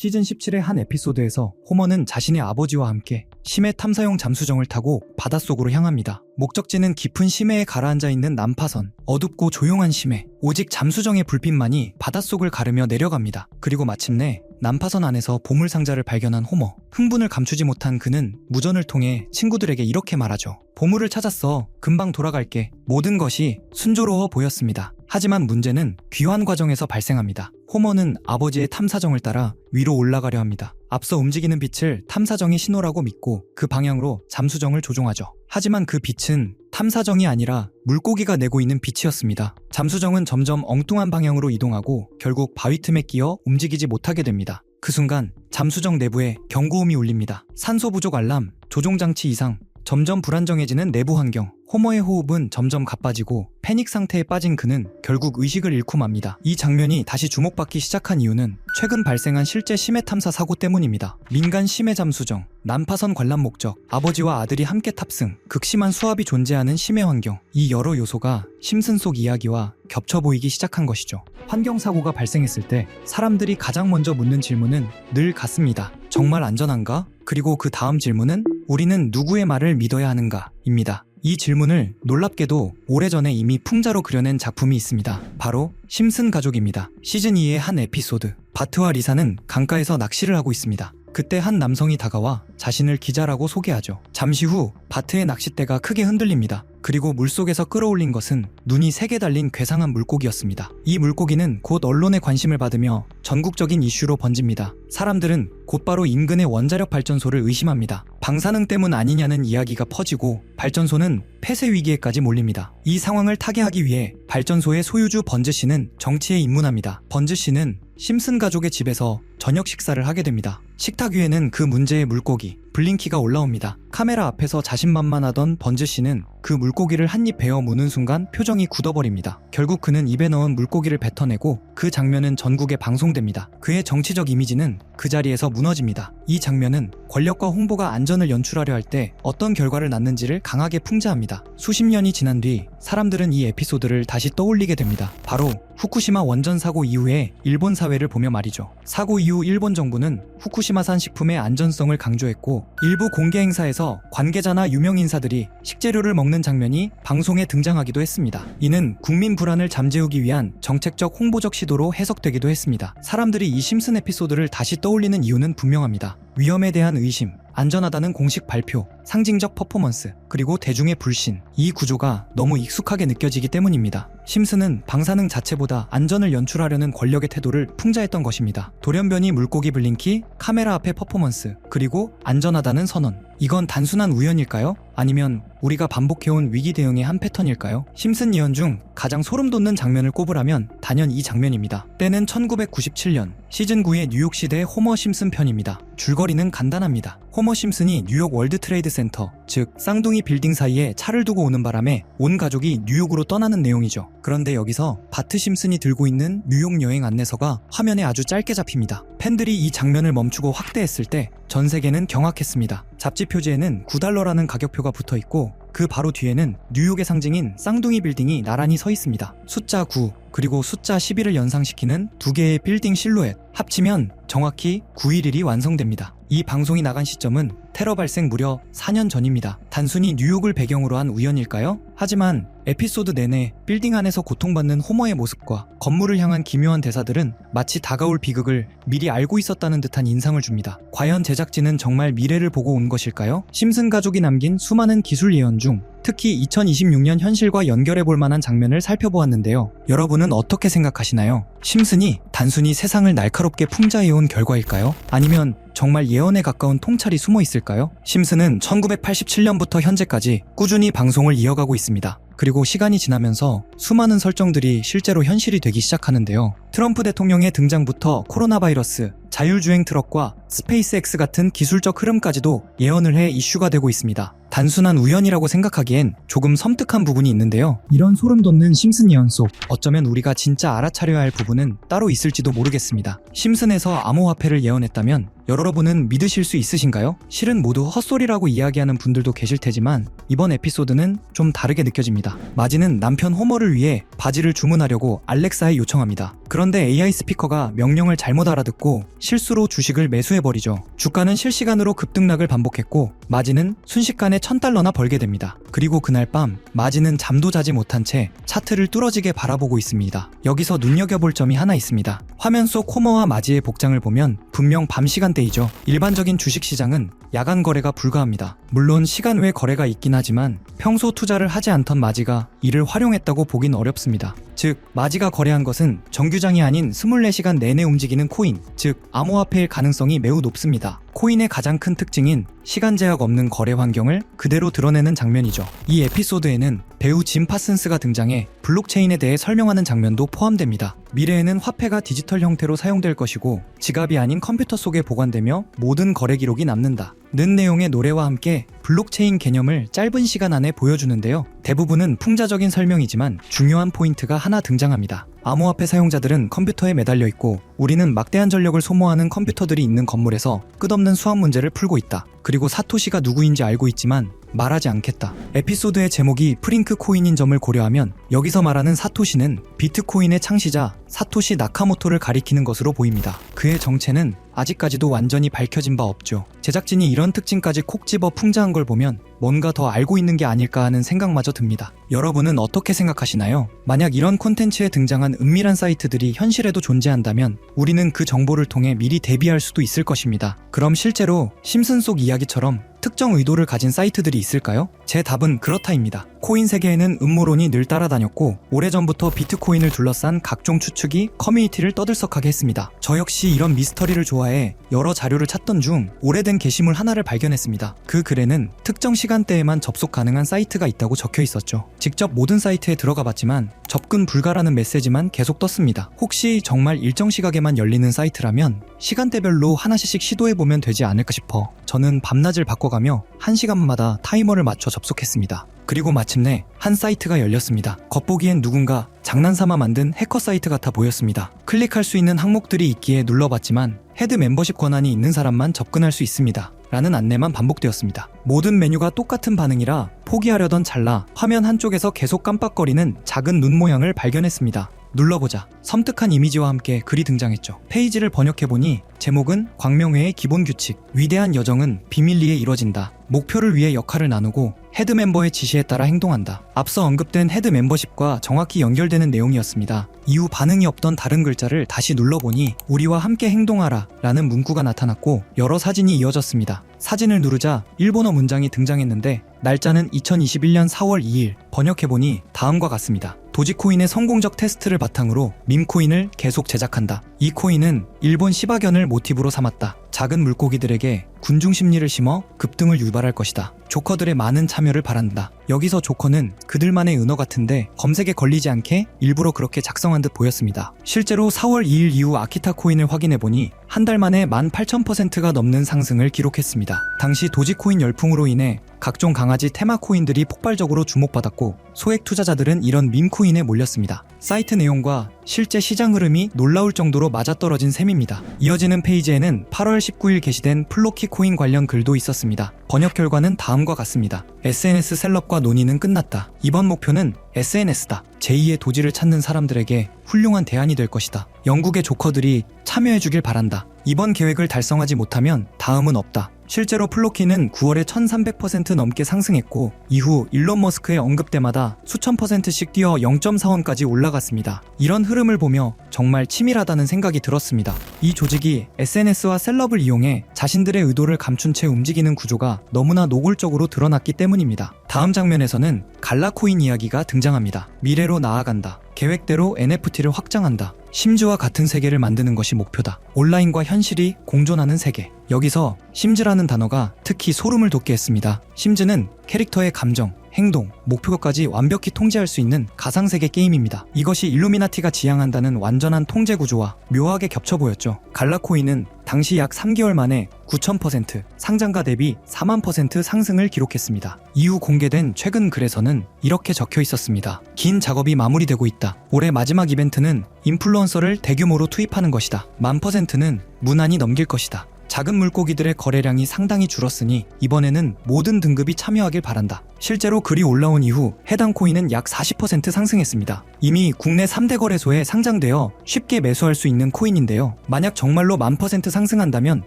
시즌 17의 한 에피소드에서 호머는 자신의 아버지와 함께 심해 탐사용 잠수정을 타고 바닷속으로 향합니다. 목적지는 깊은 심해에 가라앉아 있는 난파선. 어둡고 조용한 심해. 오직 잠수정의 불빛만이 바닷속을 가르며 내려갑니다. 그리고 마침내 난파선 안에서 보물상자를 발견한 호머. 흥분을 감추지 못한 그는 무전을 통해 친구들에게 이렇게 말하죠. 보물을 찾았어. 금방 돌아갈게. 모든 것이 순조로워 보였습니다. 하지만 문제는 귀환 과정에서 발생합니다. 호머는 아버지의 탐사정을 따라 위로 올라가려 합니다. 앞서 움직이는 빛을 탐사정의 신호라고 믿고 그 방향으로 잠수정을 조종하죠. 하지만 그 빛은 탐사정이 아니라 물고기가 내고 있는 빛이었습니다. 잠수정은 점점 엉뚱한 방향으로 이동하고 결국 바위 틈에 끼어 움직이지 못하게 됩니다. 그 순간 잠수정 내부에 경고음이 울립니다. 산소 부족 알람, 조종장치 이상. 점점 불안정해지는 내부 환경. 호머의 호흡은 점점 가빠지고 패닉 상태에 빠진 그는 결국 의식을 잃고 맙니다. 이 장면이 다시 주목받기 시작한 이유는 최근 발생한 실제 심해 탐사 사고 때문입니다. 민간 심해 잠수정, 난파선 관람 목적, 아버지와 아들이 함께 탑승, 극심한 수압이 존재하는 심해 환경. 이 여러 요소가 심슨 속 이야기와 겹쳐 보이기 시작한 것이죠. 환경사고가 발생했을 때 사람들이 가장 먼저 묻는 질문은 늘 같습니다. 정말 안전한가? 그리고 그 다음 질문은 우리는 누구의 말을 믿어야 하는가? 입니다. 이 질문을 놀랍게도 오래전에 이미 풍자로 그려낸 작품이 있습니다. 바로 심슨 가족입니다. 시즌 2의 한 에피소드. 바트와 리사는 강가에서 낚시를 하고 있습니다. 그때 한 남성이 다가와 자신을 기자라고 소개하죠. 잠시 후 바트의 낚싯대가 크게 흔들립니다. 그리고 물속에서 끌어올린 것은 눈이 3개 달린 괴상한 물고기였습니다. 이 물고기는 곧 언론의 관심을 받으며 전국적인 이슈로 번집니다. 사람들은 곧바로 인근의 원자력 발전소를 의심합니다. 방사능 때문 아니냐는 이야기가 퍼지고 발전소는 폐쇄 위기에까지 몰립니다. 이 상황을 타개하기 위해 발전소의 소유주 번즈 씨는 정치에 입문합니다. 번즈 씨는 심슨 가족의 집에서 저녁 식사를 하게 됩니다. 식탁 위에는 그 문제의 물고기 블링키가 올라옵니다. 카메라 앞에서 자신만만하던 번즈 씨는 그 물고기를 한 입 베어 무는 순간 표정이 굳어버립니다. 결국 그는 입에 넣은 물고기를 뱉어내고 그 장면은 전국에 방송됩니다. 그의 정치적 이미지는 그 자리에서 무너집니다. 이 장면은 권력과 홍보가 안전을 연출하려 할 때 어떤 결과를 낳는지를 강하게 풍자합니다. 수십 년이 지난 뒤 사람들은 이 에피소드를 다시 떠올리게 됩니다. 바로 후쿠시마 원전 사고 이후의 일본 사회를 보며 말이죠. 사고 이후 일본 정부는 후쿠시마산 식품의 안전성을 강조했고 일부 공개 행사에서 관계자나 유명 인사들이 식재료를 먹는 장면이 방송에 등장하기도 했습니다. 이는 국민 불안을 잠재우기 위한 정책적 홍보적 시도로 해석되기도 했습니다. 사람들이 이 심슨 에피소드를 다시 떠올리는 이유는 분명합니다. 위험에 대한 의심, 안전하다는 공식 발표, 상징적 퍼포먼스, 그리고 대중의 불신. 이 구조가 너무 익숙하게 느껴지기 때문입니다. 심슨은 방사능 자체보다 안전을 연출하려는 권력의 태도를 풍자했던 것입니다. 돌연변이 물고기 블링키, 카메라 앞의 퍼포먼스, 그리고 안전하다는 선언. 이건 단순한 우연일까요? 아니면 우리가 반복해온 위기 대응의 한 패턴일까요? 심슨 예언 중 가장 소름 돋는 장면을 꼽으라면 단연 이 장면입니다. 때는 1997년 시즌 9의 뉴욕시대의 호머 심슨 편입니다. 줄거리는 간단합니다. 호머 심슨이 뉴욕 월드 트레이드 센터, 즉 쌍둥이 빌딩 사이에 차를 두고 오는 바람에 온 가족이 뉴욕으로 떠나는 내용이죠. 그런데 여기서 바트 심슨이 들고 있는 뉴욕 여행 안내서가 화면에 아주 짧게 잡힙니다. 팬들이 이 장면을 멈추고 확대했을 때 전 세계는 경악했습니다. 잡지 표지에는 $9라는 가격표가 붙어 있고 그 바로 뒤에는 뉴욕의 상징인 쌍둥이 빌딩이 나란히 서 있습니다. 숫자 9 그리고 숫자 11을 연상시키는 두 개의 빌딩 실루엣 합치면 정확히 911이 완성됩니다. 이 방송이 나간 시점은 테러 발생 무려 4년 전입니다. 단순히 뉴욕을 배경으로 한 우연일까요? 하지만 에피소드 내내 빌딩 안에서 고통받는 호머의 모습과 건물을 향한 기묘한 대사들은 마치 다가올 비극을 미리 알고 있었다는 듯한 인상을 줍니다. 과연 제작진은 정말 미래를 보고 온 것일까요? 심슨 가족이 남긴 수많은 기술 예언 중 특히 2026년 현실과 연결해 볼 만한 장면을 살펴보았는데요. 여러분은 어떻게 생각하시나요? 심슨이 단순히 세상을 날카롭게 풍자해온 결과일까요? 아니면 정말 예언에 가까운 통찰이 숨어 있을까요? 심슨은 1987년부터 현재까지 꾸준히 방송을 이어가고 있습니다. 그리고 시간이 지나면서 수많은 설정들이 실제로 현실이 되기 시작하는데요. 트럼프 대통령의 등장부터 코로나 바이러스, 자율주행 트럭과 스페이스X 같은 기술적 흐름까지도 예언을 해 이슈가 되고 있습니다. 단순한 우연이라고 생각하기엔 조금 섬뜩한 부분이 있는데요. 이런 소름 돋는 심슨 예언 속 어쩌면 우리가 진짜 알아차려야 할 부분은 따로 있을지도 모르겠습니다. 심슨에서 암호화폐를 예언했다면 여러분은 믿으실 수 있으신가요? 실은 모두 헛소리라고 이야기하는 분들도 계실 테지만 이번 에피소드는 좀 다르게 느껴집니다. 마지는 남편 호머를 위해 바지를 주문하려고 알렉사에 요청합니다. 그런데 그런데 AI 스피커가 명령을 잘못 알아듣고 실수로 주식을 매수해버리죠. 주가는 실시간으로 급등락을 반복했고 마진은 순식간에 $1000나 벌게 됩니다. 그리고 그날 밤 마진은 잠도 자지 못한 채 차트를 뚫어지게 바라보고 있습니다. 여기서 눈여겨볼 점이 하나 있습니다. 화면 속 호머와 마지의 복장을 보면 분명 밤 시간대이죠. 일반적인 주식시장은 야간 거래가 불가합니다. 물론 시간 외 거래가 있긴 하지만 평소 투자를 하지 않던 마지가 이를 활용했다고 보긴 어렵습니다. 즉 마지가 거래한 것은 정규장이 아닌 24시간 내내 움직이는 코인, 즉 암호화폐일 가능성이 매우 높습니다. 코인의 가장 큰 특징인 시간 제약 없는 거래 환경을 그대로 드러내는 장면이죠. 이 에피소드에는 배우 짐 파슨스가 등장해 블록체인에 대해 설명하는 장면도 포함됩니다. 미래에는 화폐가 디지털 형태로 사용될 것이고 지갑이 아닌 컴퓨터 속에 보관되며 모든 거래 기록이 남는다 는 내용의 노래와 함께 블록체인 개념을 짧은 시간 안에 보여주는데요. 대부분은 풍자적인 설명이지만 중요한 포인트가 하나 등장합니다. 암호화폐 사용자들은 컴퓨터에 매달려 있고 우리는 막대한 전력을 소모하는 컴퓨터들이 있는 건물에서 끝없는 수학 문제를 풀고 있다. 그리고 사토시가 누구인지 알고 있지만 말하지 않겠다. 에피소드의 제목이 프링크 코인인 점을 고려하면 여기서 말하는 사토시는 비트코인의 창시자 사토시 나카모토를 가리키는 것으로 보입니다. 그의 정체는 아직까지도 완전히 밝혀진 바 없죠. 제작진이 이런 특징까지 콕 집어 풍자한 걸 보면 뭔가 더 알고 있는 게 아닐까 하는 생각마저 듭니다. 여러분은 어떻게 생각하시나요? 만약 이런 콘텐츠에 등장한 은밀한 사이트들이 현실에도 존재한다면 우리는 그 정보를 통해 미리 대비할 수도 있을 것입니다. 그럼 실제로 심슨 속 이야기처럼 특정 의도를 가진 사이트들이 있을까요? 제 답은 그렇다입니다. 코인 세계에는 음모론이 늘 따라다녔고 오래전부터 비트코인을 둘러싼 각종 추측이 커뮤니티를 떠들썩하게 했습니다. 저 역시 이런 미스터리를 좋아해 여러 자료를 찾던 중 오래된 게시물 하나를 발견했습니다. 그 글에는 특정 시간대에만 접속 가능한 사이트가 있다고 적혀 있었죠. 직접 모든 사이트에 들어가 봤지만 접근 불가라는 메시지만 계속 떴습니다. 혹시 정말 일정 시각에만 열리는 사이트라면 시간대별로 하나씩 시도해보면 되지 않을까 싶어 저는 밤낮을 바꿔가며 1시간마다 타이머를 맞춰 접속했습니다. 그리고 마침내 한 사이트가 열렸습니다. 겉보기엔 누군가 장난삼아 만든 해커 사이트 같아 보였습니다. 클릭할 수 있는 항목들이 있기에 눌러봤지만 헤드 멤버십 권한이 있는 사람만 접근할 수 있습니다. 라는 안내만 반복되었습니다. 모든 메뉴가 똑같은 반응이라 포기하려던 찰나 화면 한쪽에서 계속 깜빡거리는 작은 눈 모양을 발견했습니다. 눌러보자 섬뜩한 이미지와 함께 글이 등장했죠. 페이지를 번역해보니 제목은 광명회의 기본 규칙, 위대한 여정은 비밀리에 이뤄진다. 목표를 위해 역할을 나누고 헤드 멤버의 지시에 따라 행동한다. 앞서 언급된 헤드 멤버십과 정확히 연결되는 내용이었습니다. 이후 반응이 없던 다른 글자를 다시 눌러보니 우리와 함께 행동하라 라는 문구가 나타났고 여러 사진이 이어졌습니다. 사진을 누르자 일본어 문장이 등장했는데 날짜는 2021년 4월 2일, 번역해보니 다음과 같습니다. 도지코인의 성공적 테스트를 바탕으로 밈코인을 계속 제작한다. 이 코인은 일본 시바견을 모티브로 삼았다. 작은 물고기들에게 군중 심리를 심어 급등을 유발할 것이다. 조커들의 많은 참여를 바란다. 여기서 조커는 그들만의 은어 같은데 검색에 걸리지 않게 일부러 그렇게 작성한 듯 보였습니다. 실제로 4월 2일 이후 아키타 코인을 확인해보니 한 달 만에 18,000%가 넘는 상승을 기록했습니다. 당시 도지코인 열풍으로 인해 각종 강아지 테마 코인들이 폭발적으로 주목받았고 소액 투자자들은 이런 밈코인에 몰렸습니다. 사이트 내용과 실제 시장 흐름이 놀라울 정도로 맞아떨어진 셈입니다. 이어지는 페이지에는 8월 19일 게시된 플로키 코인 관련 글도 있었습니다. 번역 결과는 다음과 같습니다. SNS 셀럽과 논의는 끝났다. 이번 목표는 SNS다. 제2의 도지를 찾는 사람들에게 훌륭한 대안이 될 것이다. 영국의 조커들이 참여해주길 바란다. 이번 계획을 달성하지 못하면 다음은 없다. 실제로 플로키는 9월에 1300% 넘게 상승했고 이후 일론 머스크의 언급 때마다 수천 %씩 뛰어 0.4원까지 올라갔습니다. 이런 흐름을 보며 정말 치밀하다는 생각이 들었습니다. 이 조직이 SNS와 셀럽을 이용해 자신들의 의도를 감춘 채 움직이는 구조가 너무나 노골적으로 드러났기 때문입니다. 다음 장면에서는 갈라코인 이야기가 등장합니다. 미래로 나아간다. 계획대로 NFT를 확장한다. 심즈와 같은 세계를 만드는 것이 목표다. 온라인과 현실이 공존하는 세계. 여기서 심즈라는 단어가 특히 소름을 돋게 했습니다. 심즈는 캐릭터의 감정, 행동, 목표까지 완벽히 통제할 수 있는 가상세계 게임입니다. 이것이 일루미나티가 지향한다는 완전한 통제 구조와 묘하게 겹쳐 보였죠. 갈라코인은 당시 약 3개월 만에 9,000%, 상장가 대비 40,000% 상승을 기록했습니다. 이후 공개된 최근 글에서는 이렇게 적혀 있었습니다. 긴 작업이 마무리되고 있다. 올해 마지막 이벤트는 인플루언서를 대규모로 투입하는 것이다. 10,000%는 무난히 넘길 것이다. 작은 물고기들의 거래량이 상당히 줄었으니 이번에는 모든 등급이 참여하길 바란다. 실제로 글이 올라온 이후 해당 코인은 약 40% 상승했습니다. 이미 국내 3대 거래소에 상장되어 쉽게 매수할 수 있는 코인인데요. 만약 정말로 1000% 상승한다면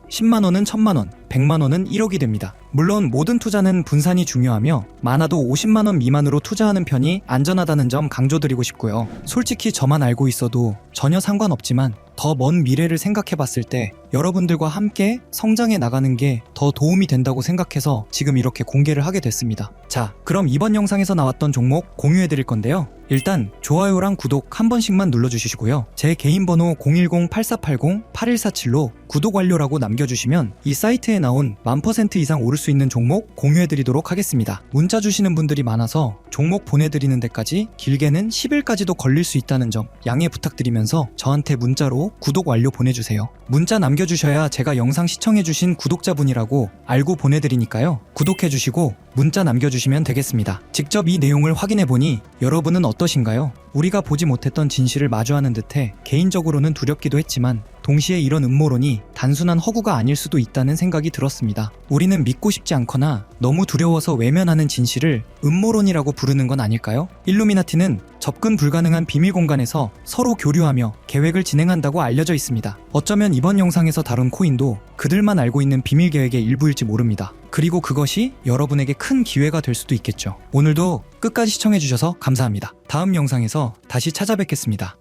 10만원은 1000만원, 100만원은 1억이 됩니다. 물론 모든 투자는 분산이 중요하며 많아도 50만원 미만으로 투자하는 편이 안전하다는 점 강조드리고 싶고요. 솔직히 저만 알고 있어도 전혀 상관없지만 더 먼 미래를 생각해 봤을 때 여러분들과 함께 성장해 나가는 게 더 도움이 된다고 생각해서 지금 이렇게 공개를 하게 됐습니다. 자, 그럼 이번 영상에서 나왔던 종목 공유해 드릴 건데요. 일단 좋아요랑 구독 한 번씩만 눌러주시고요. 제 개인 번호 010-8480-8147로 구독 완료라고 남겨주시면 이 사이트에 나온 1000% 이상 오를 수 있는 종목 공유해드리도록 하겠습니다. 문자 주시는 분들이 많아서 종목 보내드리는 데까지 길게는 10일까지도 걸릴 수 있다는 점 양해 부탁드리면서 저한테 문자로 구독 완료 보내주세요. 문자 남겨주셔야 제가 영상 시청해주신 구독자분이라고 알고 보내드리니까요. 구독해주시고 문자 남겨주시면 되겠습니다. 직접 이 내용을 확인해보니 여러분은 어떠신가요? 우리가 보지 못했던 진실을 마주하는 듯해 개인적으로는 두렵기도 했지만 동시에 이런 음모론이 단순한 허구가 아닐 수도 있다는 생각이 들었습니다. 우리는 믿고 싶지 않거나 너무 두려워서 외면하는 진실을 음모론이라고 부르는 건 아닐까요? 일루미나티는 접근 불가능한 비밀 공간에서 서로 교류하며 계획을 진행한다고 알려져 있습니다. 어쩌면 이번 영상에서 다룬 코인도 그들만 알고 있는 비밀 계획의 일부일지 모릅니다. 그리고 그것이 여러분에게 큰 기회가 될 수도 있겠죠. 오늘도 끝까지 시청해주셔서 감사합니다. 다음 영상에서 다시 찾아뵙겠습니다.